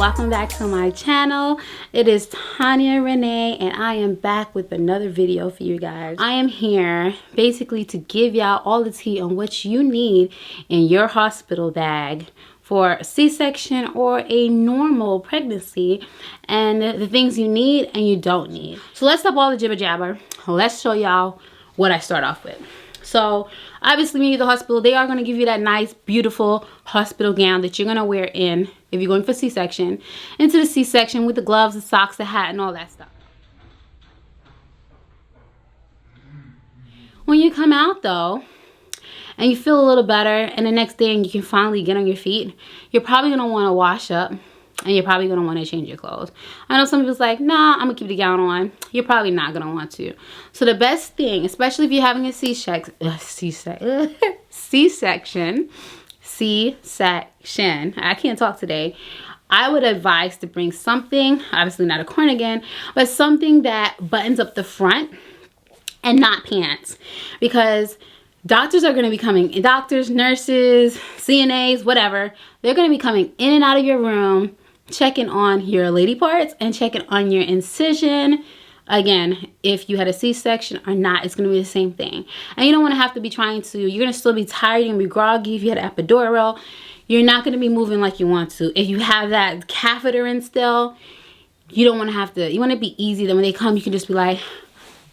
welcome back to my channel. It is Tanya Renee and I am back with another video for you guys. I am here basically to give y'all all the tea on what you need in your hospital bag for a C-section or a normal pregnancy, and the things you need and you don't need. So let's stop all the jibber jabber. Let's show y'all what I start off with. So obviously when you get to the hospital, they are going to give you that nice, beautiful hospital gown that you're going to wear in, if you're going for C-section, into the C-section with the gloves, the socks, the hat, and all that stuff. When you come out though, and you feel a little better, and the next day you can finally get on your feet, you're probably going to want to wash up. And you're probably going to want to change your clothes. I know some people's like, nah, I'm going to keep the gown on. You're probably not going to want to. So the best thing, especially if you're having a C-section, I can't talk today. I would advise to bring something, obviously not a cardigan, but something that buttons up the front and not pants. Because doctors are going to be coming, doctors, nurses, CNAs, whatever, they're going to be coming in and out of your room, checking on your lady parts and checking on your incision. Again, if you had a C-section or not, it's going to be the same thing. And you don't want to have to be trying to, you're going to still be tired, you're going to be groggy. If you had an epidural, you're not going to be moving like you want to. If you have that catheter in still, you don't want to have to, you want to be easy. Then when they come, you can just be like,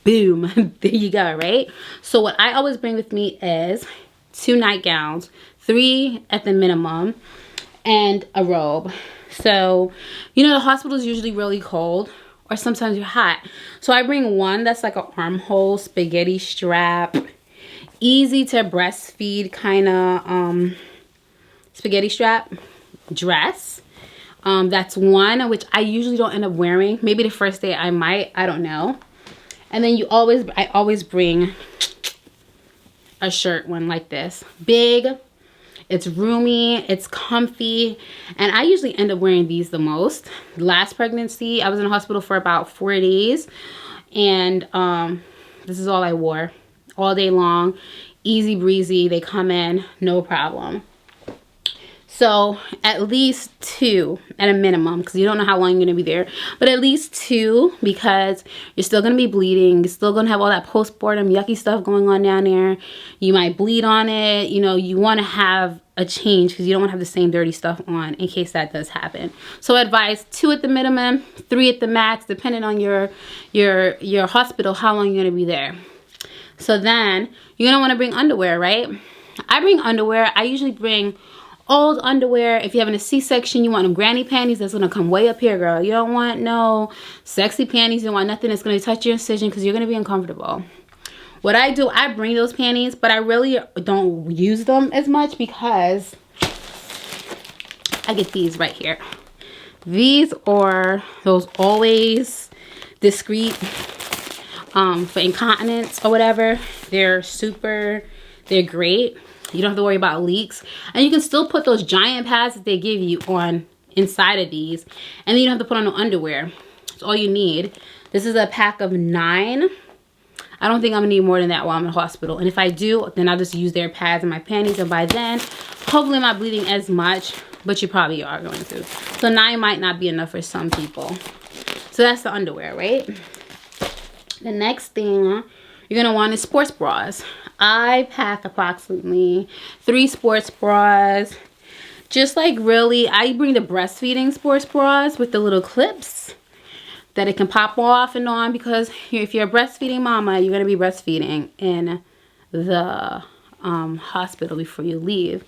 boom, there you go, right? So what I always bring with me is 2 nightgowns, 3 at the minimum, and a robe. So, you know, the hospital is usually really cold, or sometimes you're hot. So I bring one that's like an armhole spaghetti strap, easy to breastfeed kind of spaghetti strap dress. That's one which I usually don't end up wearing. Maybe the first day I might, I don't know. And then I always bring a shirt one like this. Big, it's roomy, it's comfy, and I usually end up wearing these the most. Last pregnancy, I was in the hospital for about 4 days, and this is all I wore all day long. Easy breezy, they come in, no problem. So at least 2 at a minimum, because you don't know how long you're going to be there. But at least 2, because you're still going to be bleeding. You're still going to have all that postpartum yucky stuff going on down there. You might bleed on it. You know, you want to have a change because you don't want to have the same dirty stuff on in case that does happen. So I advise 2 at the minimum, 3 at the max, depending on your hospital, how long you're going to be there. So then you're going to want to bring underwear, right? I bring underwear. I usually bring old underwear. If you're having a C-section, you want them granny panties that's gonna come way up here, girl. You don't want no sexy panties. You don't want nothing that's gonna touch your incision because you're gonna be uncomfortable. What I do, I bring those panties, but I really don't use them as much because I get these right here. These are those Always Discreet for incontinence or whatever. They're great. You don't have to worry about leaks. And you can still put those giant pads that they give you on inside of these. And then you don't have to put on no underwear. That's all you need. This is a pack of 9. I don't think I'm gonna need more than that while I'm in the hospital. And if I do, then I'll just use their pads and my panties. And by then, hopefully I'm not bleeding as much, but you probably are going to. So 9 might not be enough for some people. So that's the underwear, right? The next thing you're gonna want is sports bras. I pack approximately 3 sports bras. Just like really, I bring the breastfeeding sports bras with the little clips that it can pop off and on, because if you're a breastfeeding mama, you're gonna be breastfeeding in the hospital before you leave.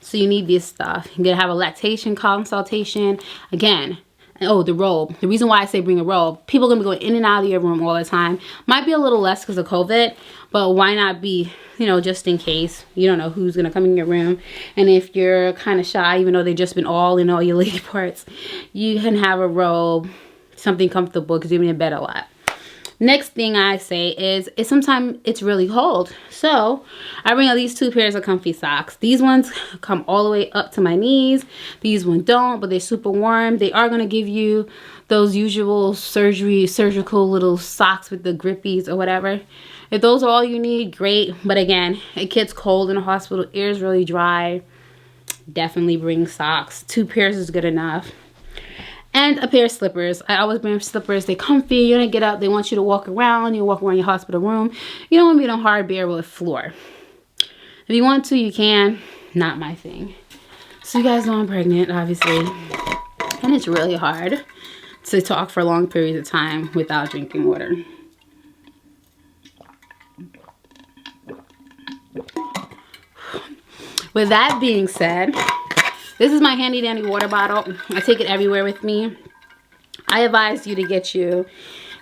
So you need this stuff. You're gonna have a lactation consultation. Again, oh, the robe. The reason why I say bring a robe, people are going to be going in and out of your room all the time. Might be a little less because of COVID, but why not be, you know, just in case. You don't know who's going to come in your room. And if you're kind of shy, even though they've just been all in all your lady parts, you can have a robe, something comfortable, because you're in bed a lot. Next thing I say is sometimes it's really cold. So I bring at least 2 pairs of comfy socks. These ones come all the way up to my knees. These ones don't, but they're super warm. They are going to give you those usual surgical little socks with the grippies or whatever. If those are all you need, great. But again, it gets cold in the hospital. Air is really dry. Definitely bring socks. 2 pairs is good enough. And a pair of slippers. I always bring slippers. They're comfy. You're gonna get up. They want you to walk around. You walk around your hospital room. You don't want to be on a hard bare wood floor. If you want to, you can. Not my thing. So you guys know I'm pregnant, obviously. And it's really hard to talk for long periods of time without drinking water. With that being said, this is my handy dandy water bottle. I take it everywhere with me. I advise you to get you,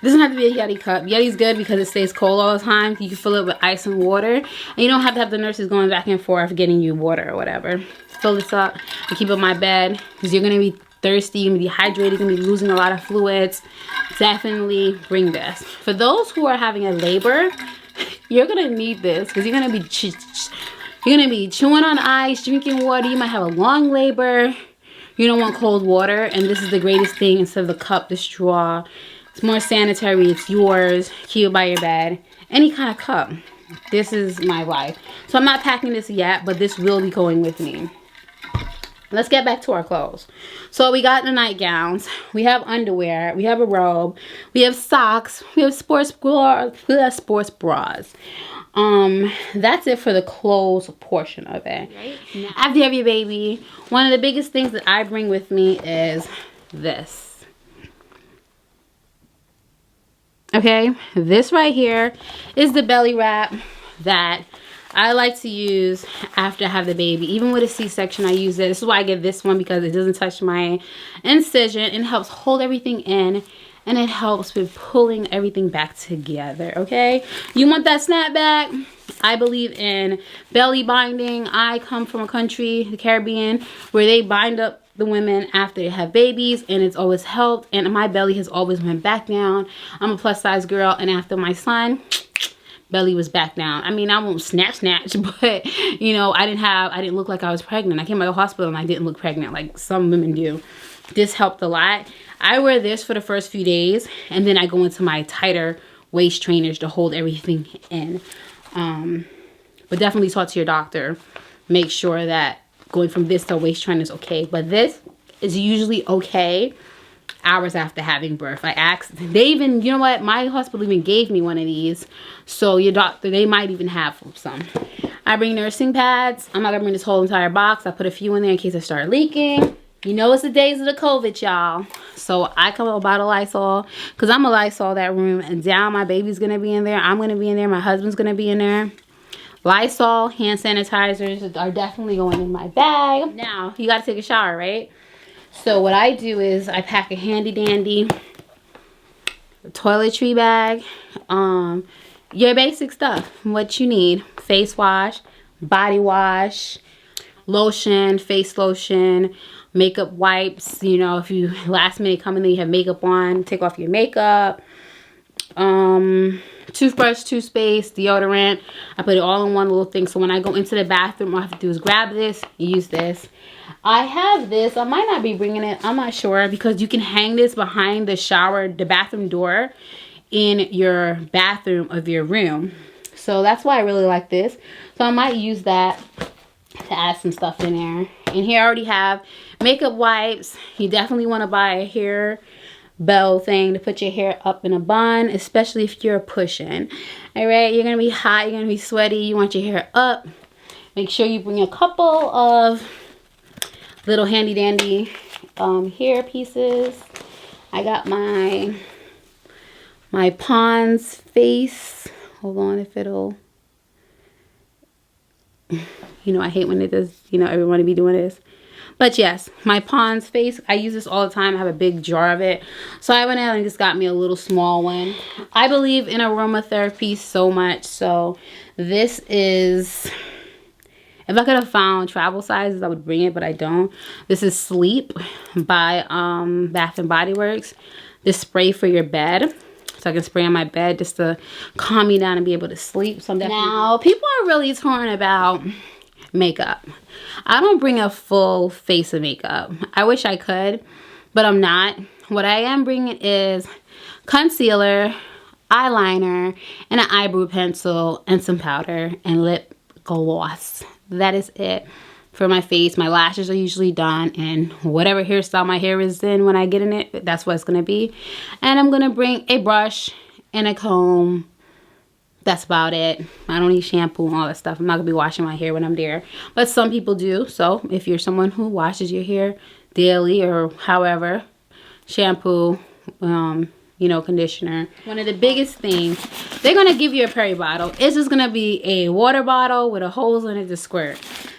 it doesn't have to be a Yeti cup. Yeti's good because it stays cold all the time. You can fill it with ice and water. And you don't have to have the nurses going back and forth getting you water or whatever. Fill this up and keep it on my bed because you're going to be thirsty, you're going to be dehydrated, you're going to be losing a lot of fluids. Definitely bring this. For those who are having a labor, you're going to need this because you're going to be chewing on ice, drinking water. You might have a long labor. You don't want cold water. And this is the greatest thing instead of the cup, the straw. It's more sanitary. It's yours. Keep it by your bed. Any kind of cup. This is my life. So I'm not packing this yet, but this will be going with me. Let's get back to our clothes. So we got the nightgowns. We have underwear. We have a robe. We have socks. We have sports bras. That's it for the clothes portion of it. Right. After you have your baby, one of the biggest things that I bring with me is this. Okay, this right here is the belly wrap that I like to use after I have the baby. Even with a C-section, I use it. This is why I get this one, because it doesn't touch my incision. It helps hold everything in, and it helps with pulling everything back together, okay? You want that snapback? I believe in belly binding. I come from a country, the Caribbean, where they bind up the women after they have babies, and it's always helped, and my belly has always went back down. I'm a plus size girl, and after my son, belly was back down. I mean, I won't snatch, but you know, I didn't look like I was pregnant. I came out of the hospital and I didn't look pregnant like some women do. This helped a lot. I wear this for the first few days, and then I go into my tighter waist trainers to hold everything in. But definitely talk to your doctor. Make sure that going from this to waist trainer is okay. But this is usually okay hours after having birth. I asked, they even, you know what, my hospital even gave me one of these. So your doctor, they might even have some. I bring nursing pads. I'm not gonna bring this whole entire box. I put a few in there in case I start leaking. You know it's the days of the COVID, y'all. So I come with a bottle of Lysol, because I'm a Lysol that room, and down my baby's gonna be in there. I'm gonna be in there. My husband's gonna be in there. Lysol, hand sanitizers are definitely going in my bag. Now, you gotta take a shower, right? So what I do is I pack a handy dandy toiletry bag, your basic stuff, what you need: face wash, body wash, lotion, face lotion, makeup wipes. You know, if you last minute come in there, you have makeup on, take off your makeup, toothbrush, toothpaste, deodorant. I put it all in one little thing, so when I go into the bathroom, all I have to do is grab this, use this. I have this. I might not be bringing it, I'm not sure, because you can hang this behind the shower, the bathroom door in your bathroom of your room. So that's why I really like this. So I might use that to add some stuff in there. And here I already have makeup wipes. You definitely want to buy a hair bell thing to put your hair up in a bun, especially if you're pushing. All right, you're gonna be hot, you're gonna be sweaty, you want your hair up. Make sure you bring a couple of little handy dandy hair pieces. I got my Pond's face. Hold on, if it'll, you know, I hate when it does, you know, everyone be doing this. But yes, my Pond's face, I use this all the time. I have a big jar of it. So I went out and just got me a little small one. I believe in aromatherapy so much. So this is, if I could have found travel sizes, I would bring it, but I don't. This is Sleep by Bath and Body Works. This spray for your bed. So I can spray on my bed just to calm me down and be able to sleep. So now, people are really torn about makeup. I don't bring a full face of makeup. I wish I could, but I'm not. What I am bringing is concealer, eyeliner, and an eyebrow pencil, and some powder and lip gloss. That is it. for my face. My lashes are usually done, and whatever hairstyle my hair is in when I get in it, that's what it's gonna be. And I'm gonna bring a brush and a comb. That's about it. I don't need shampoo and all that stuff. I'm not gonna be washing my hair when I'm there, but some people do. So if you're someone who washes your hair daily or however, shampoo, you know, conditioner. One of the biggest things, they're gonna give you a Perry bottle. It's just gonna be a water bottle with a hose in it to squirt.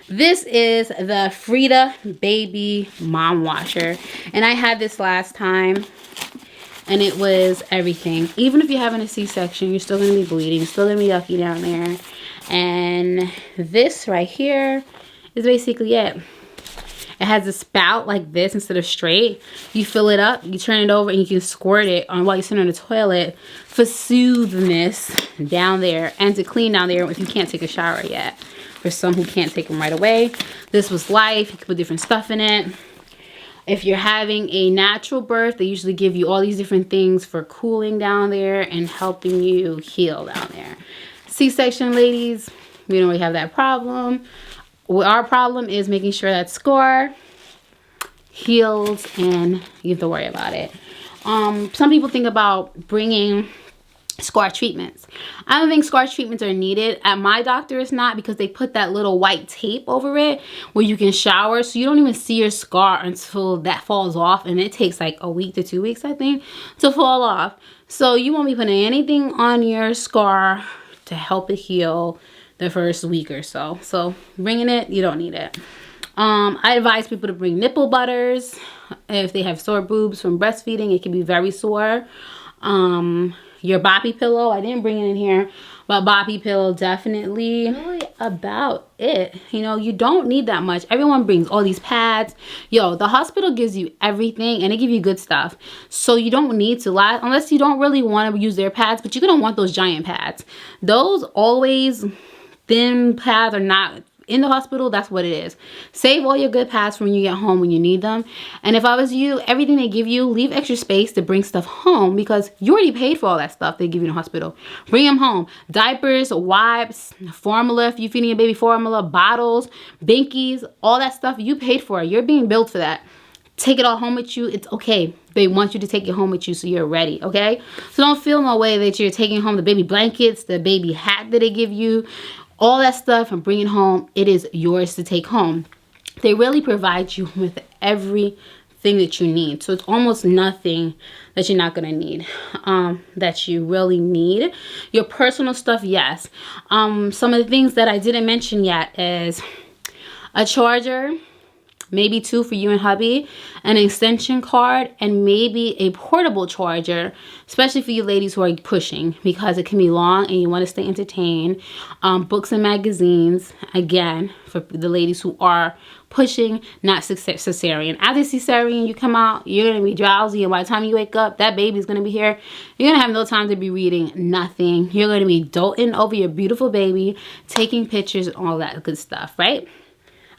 This is the Frida Baby Mom Washer, and I had this last time, and it was everything. Even if you're having a C-section, you're still gonna be bleeding, still gonna be yucky down there. And this right here is basically it. It has a spout like this instead of straight. You fill it up, you turn it over, and you can squirt it on while you're sitting on the toilet for soothness down there and to clean down there if you can't take a shower yet. For some who can't take them right away. This was Life. You can put different stuff in it. If you're having a natural birth, they usually give you all these different things for cooling down there and helping you heal down there. C-section ladies, we don't really have that problem. Our problem is making sure that scar heals and you have to worry about it. Some people think about bringing scar treatments. I don't think scar treatments are needed. At my doctor, it's not, because they put that little white tape over it where you can shower, so you don't even see your scar until that falls off, and it takes like a week to 2 weeks, I think, to fall off. So you won't be putting anything on your scar to help it heal the first week or so. So bringing it, you don't need it. I advise people to bring nipple butters if they have sore boobs from breastfeeding. It can be very sore. Your boppy pillow, I didn't bring it in here, but boppy pillow definitely. Really about it. You know, you don't need that much. Everyone brings all these pads. Yo, the hospital gives you everything, and they give you good stuff, so you don't need to lie unless you don't really want to use their pads. But you're gonna want those giant pads. Those always thin pads are not in the hospital. That's what it is. Save all your good pads for when you get home, when you need them. And if I was you, everything they give you, leave extra space to bring stuff home, because you already paid for all that stuff they give you in the hospital. Bring them home. Diapers, wipes, formula if you're feeding your baby, formula, bottles, binkies, all that stuff you paid for. You're being billed for that. Take it all home with you. It's okay. They want you to take it home with you so you're ready, okay? So don't feel no way that you're taking home the baby blankets, the baby hat that they give you, all that stuff, and bring it home. It is yours to take home. They really provide you with everything that you need. So it's almost nothing that you're not gonna need, that you really need. Your personal stuff, yes. Some of the things that I didn't mention yet is a charger, maybe 2 for you and hubby, an extension cord, and maybe a portable charger, especially for you ladies who are pushing, because it can be long and you want to stay entertained. Books and magazines, again, for the ladies who are pushing, not cesarean. After cesarean, you come out, you're going to be drowsy, and by the time you wake up, that baby's going to be here. You're going to have no time to be reading nothing. You're going to be doting over your beautiful baby, taking pictures, and all that good stuff, right?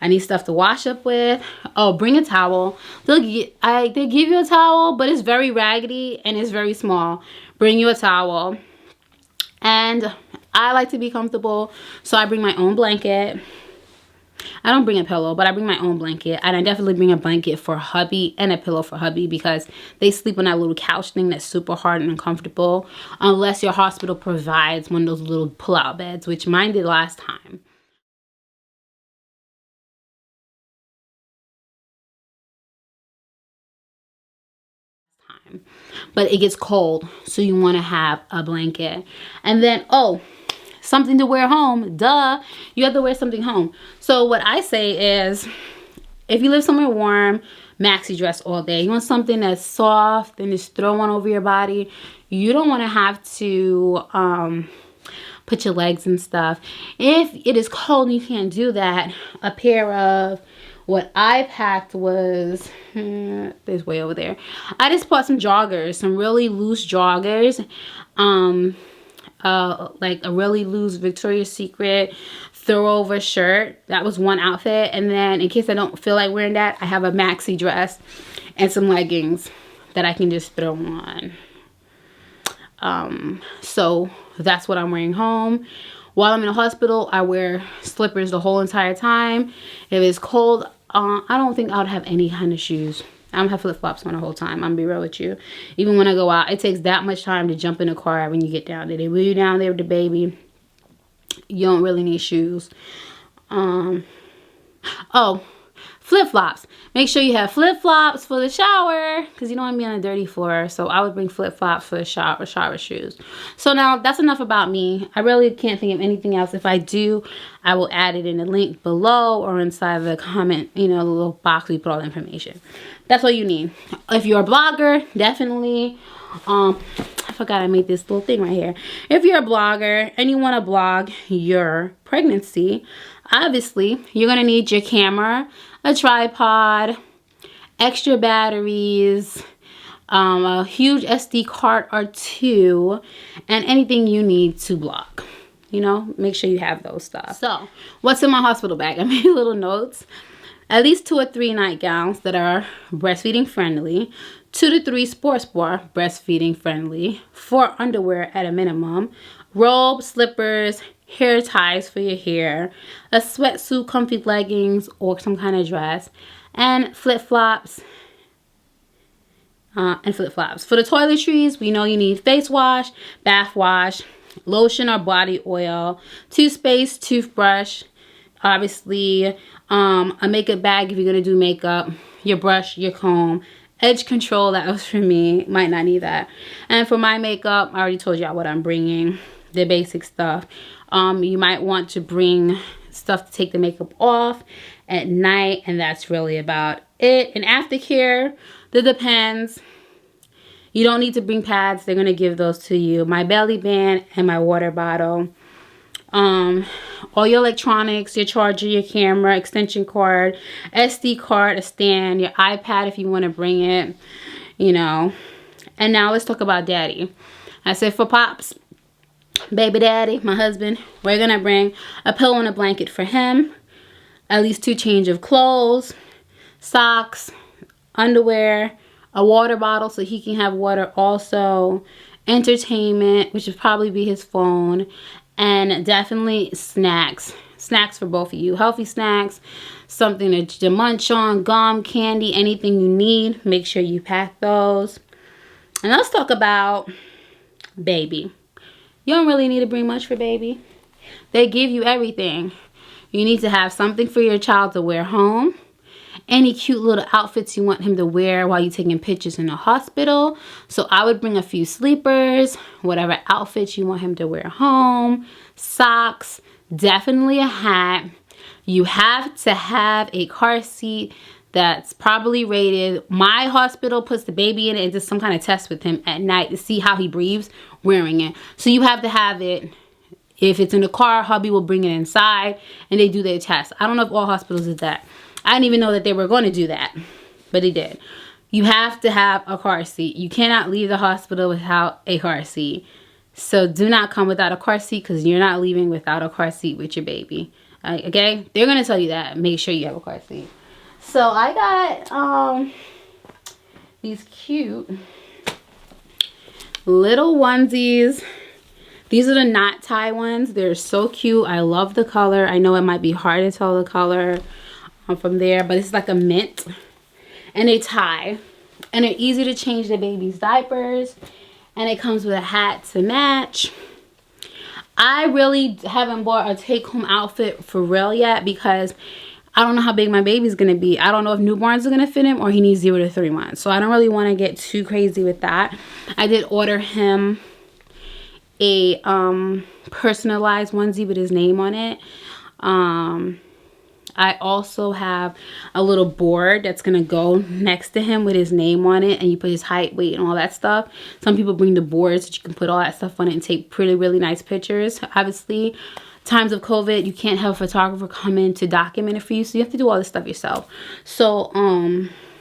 I need stuff to wash up with. Oh, bring a towel. They give you a towel, but it's very raggedy and it's very small. Bring you a towel. And I like to be comfortable, so I bring my own blanket. I don't bring a pillow, but I bring my own blanket. And I definitely bring a blanket for hubby and a pillow for hubby, because they sleep on that little couch thing that's super hard and uncomfortable, unless your hospital provides one of those little pull-out beds, which mine did last time. But it gets cold, so you want to have a blanket. And then, oh, something to wear home. Duh, you have to wear something home. So what I say is, if you live somewhere warm, maxi dress all day. You want something that's soft and just throw one over your body. You don't want to have to put your legs and stuff. If it is cold and you can't do that, a pair of, what I packed was, there's way over there. I just bought some joggers, some really loose joggers. Like a really loose Victoria's Secret throw over shirt. That was one outfit. And then in case I don't feel like wearing that, I have a maxi dress and some leggings that I can just throw on. So that's what I'm wearing home. While I'm in the hospital, I wear slippers the whole entire time. If it's cold, I don't think I would have any kind of shoes. I don't have flip-flops on the whole time. I'm gonna be real with you. Even when I go out, it takes that much time to jump in a car when you get down there. They move you down there with the baby. You don't really need shoes. Oh, flip-flops. Make sure you have flip-flops for the shower because you don't want to be on a dirty floor. So I would bring flip-flops for the shower shoes. So now that's enough about me. I really can't think of anything else. If I do, I will add it in the link below or inside the comment, you know, the little box we put all the information. That's all you need. If you're a blogger, definitely. I forgot I made this little thing right here. If you're a blogger and you want to blog your pregnancy, obviously you're going to need your camera, a tripod, extra batteries, a huge SD card or two, and anything you need to blog. You know, make sure you have those stuff. So what's in my hospital bag? I made little notes. At least 2 or 3 nightgowns that are breastfeeding friendly, 2 to 3 sports bra breastfeeding friendly, 4 underwear at a minimum, robe, slippers, hair ties for your hair, a sweatsuit, comfy leggings or some kind of dress, and flip-flops. For the toiletries, we know you need face wash, bath wash, lotion or body oil, toothpaste, toothbrush, obviously a makeup bag if you're gonna do makeup, your brush, your comb, edge control, that was for me, might not need that. And for my makeup, I already told y'all what I'm bringing, the basic stuff. You might want to bring stuff to take the makeup off at night, and that's really about it. And aftercare, that depends. You don't need to bring pads, they're gonna give those to you. My belly band and my water bottle. All your electronics, your charger, your camera, extension cord, SD card, a stand, your iPad if you want to bring it, you know. And now let's talk about daddy. I said for Pops, baby daddy, my husband, we're gonna bring a pillow and a blanket for him, at least 2 change of clothes, socks, underwear, a water bottle so he can have water also, entertainment, which would probably be his phone, and definitely snacks for both of you. Healthy snacks, something to munch on, gum, candy, anything you need, make sure you pack those. And let's talk about baby. You don't really need to bring much for baby. They give you everything. You need to have something for your child to wear home, any cute little outfits you want him to wear while you're taking pictures in the hospital. So I would bring a few sleepers, whatever outfits you want him to wear home, socks, definitely a hat. You have to have a car seat that's properly rated. My hospital puts the baby in it and does some kind of test with him at night to see how he breathes wearing it. So you have to have it. If it's in the car, hubby will bring it inside and they do their test. I don't know if all hospitals did that. I didn't even know that they were going to do that, but they did. You have to have a car seat. You cannot leave the hospital without a car seat. So do not come without a car seat because you're not leaving without a car seat with your baby. Okay? They're going to tell you that. Make sure you have a car seat. So I got these cute little onesies. These are the knot tie ones. They're so cute. I love the color. I know it might be hard to tell the color from there, but it's like a mint, and they tie, and they're easy to change the baby's diapers, and it comes with a hat to match. I really haven't bought a take-home outfit for real yet because I don't know how big my baby's gonna be. I don't know if newborns are gonna fit him or he needs 0 to 3 months, so I don't really want to get too crazy with that. I did order him a personalized onesie with his name on it. I also have a little board that's going to go next to him with his name on it, and you put his height, weight, and all that stuff. Some people bring the boards that you can put all that stuff on it and take really nice pictures. Obviously, times of COVID, you can't have a photographer come in to document it for you, so you have to do all this stuff yourself. So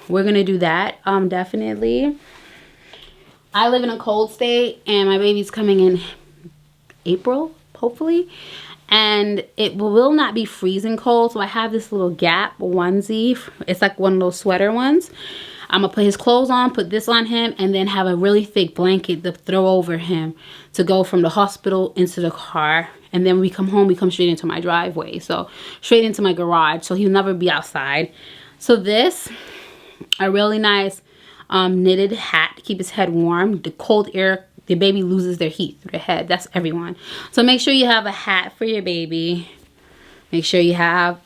we're going to do that, definitely. I live in a cold state, and my baby's coming in April, hopefully. And it will not be freezing cold, so I have this little Gap onesie. It's like one of those sweater ones. I'm gonna put his clothes on, put this on him, and then have a really thick blanket to throw over him to go from the hospital into the car. And then when we come home, we come straight into my driveway, so straight into my garage, so he'll never be outside. So this, a really nice knitted hat to keep his head warm. The cold air, the baby loses their heat through the head. That's everyone. So make sure you have a hat for your baby. Make sure you have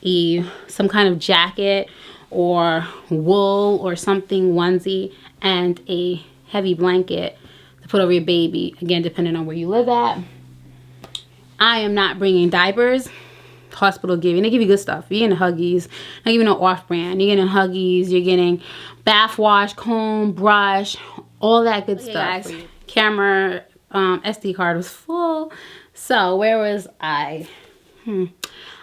some kind of jacket or wool or something, onesie, and a heavy blanket to put over your baby. Again, depending on where you live at. I am not bringing diapers. Hospital give you, and they give you good stuff. You're getting Huggies, not even no off-brand. You're getting Huggies, you're getting bath wash, comb, brush, all that good stuff. Guys, camera, SD card was full. So where was I? I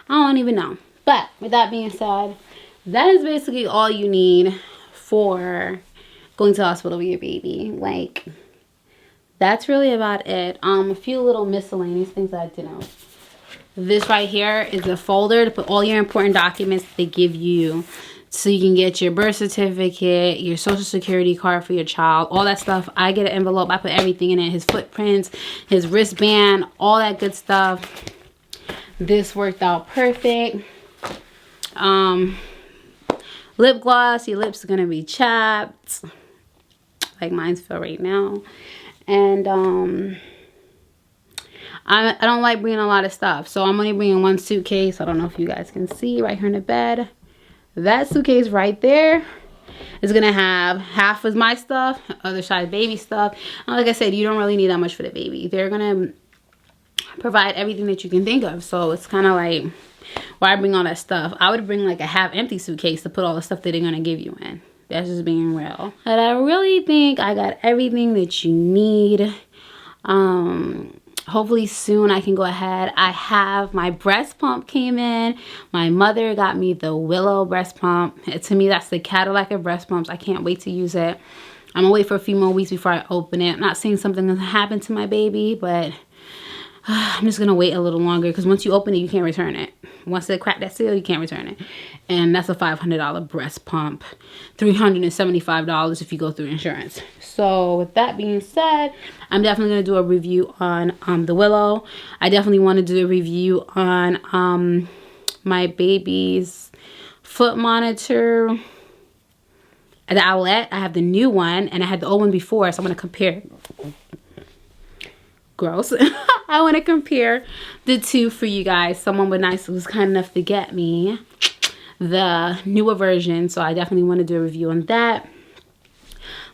don't even know. But with that being said, that is basically all you need for going to the hospital with your baby. Like, that's really about it. A few little miscellaneous things that I did know. This right here is a folder to put all your important documents they give you. So you can get your birth certificate, your social security card for your child, all that stuff. I get an envelope. I put everything in it. His footprints, his wristband, all that good stuff. This worked out perfect. Lip gloss. Your lips are going to be chapped. Like mine's feel right now. And I don't like bringing a lot of stuff. So I'm only bringing one suitcase. I don't know if you guys can see right here in the bed. That suitcase right there is going to have half of my stuff, other side baby stuff. And like I said, you don't really need that much for the baby. They're going to provide everything that you can think of. So it's kind of like, why bring all that stuff? I would bring like a half empty suitcase to put all the stuff that they're going to give you in. That's just being real. But I really think I got everything that you need. Hopefully soon I can go ahead. I have my breast pump came in. My mother got me the Willow breast pump. To me, that's the Cadillac of breast pumps. I can't wait to use it. I'm gonna wait for a few more weeks before I open it. I'm not saying something has happened to my baby, but I'm just gonna wait a little longer because once you open it, you can't return it. Once they crack that seal, you can't return it. And that's a $500 breast pump. $375 if you go through insurance. So with that being said, I'm definitely gonna do a review on the Willow. I definitely want to do a review on my baby's foot monitor. The Owlet, I have the new one and I had the old one before, so I'm gonna compare. Gross. I want to compare the two for you guys. Someone was kind enough to get me the newer version, so I definitely want to do a review on that.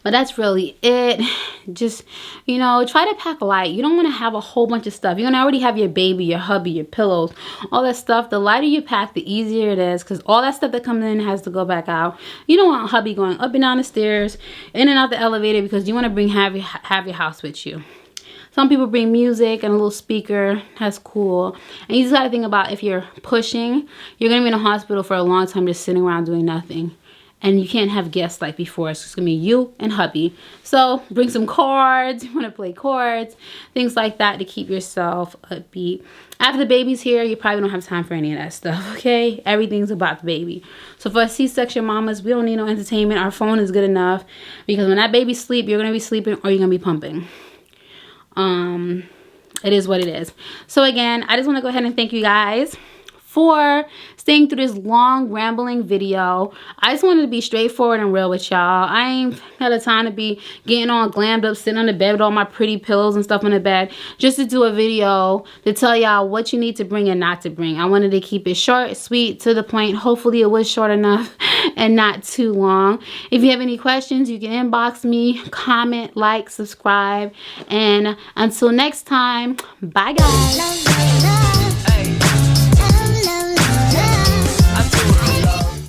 But that's really it. Just, you know, try to pack light. You don't want to have a whole bunch of stuff. You're going to already have your baby, your hubby, your pillows, all that stuff. The lighter you pack, the easier it is, because all that stuff that comes in has to go back out. You don't want hubby going up and down the stairs, in and out the elevator, because you want to have your house with you. Some people bring music and a little speaker. That's cool. And you just got to think about, if you're pushing, you're going to be in a hospital for a long time just sitting around doing nothing. And you can't have guests like before. It's just going to be you and hubby. So bring some cards. You want to play cards. Things like that to keep yourself upbeat. After the baby's here, you probably don't have time for any of that stuff, okay? Everything's about the baby. So for C-section mamas, we don't need no entertainment. Our phone is good enough. Because when that baby's asleep, you're going to be sleeping or you're going to be pumping. It is what it is. So again, I just want to go ahead and thank you guys for staying through this long rambling video. I just wanted to be straightforward and real with y'all. I ain't got the time to be getting all glammed up, sitting on the bed with all my pretty pillows and stuff on the bed, just to do a video to tell y'all what you need to bring and not to bring. I wanted to keep it short, sweet, to the point. Hopefully it was short enough and not too long. If you have any questions, you can inbox me, comment, like, subscribe, and until next time, bye guys.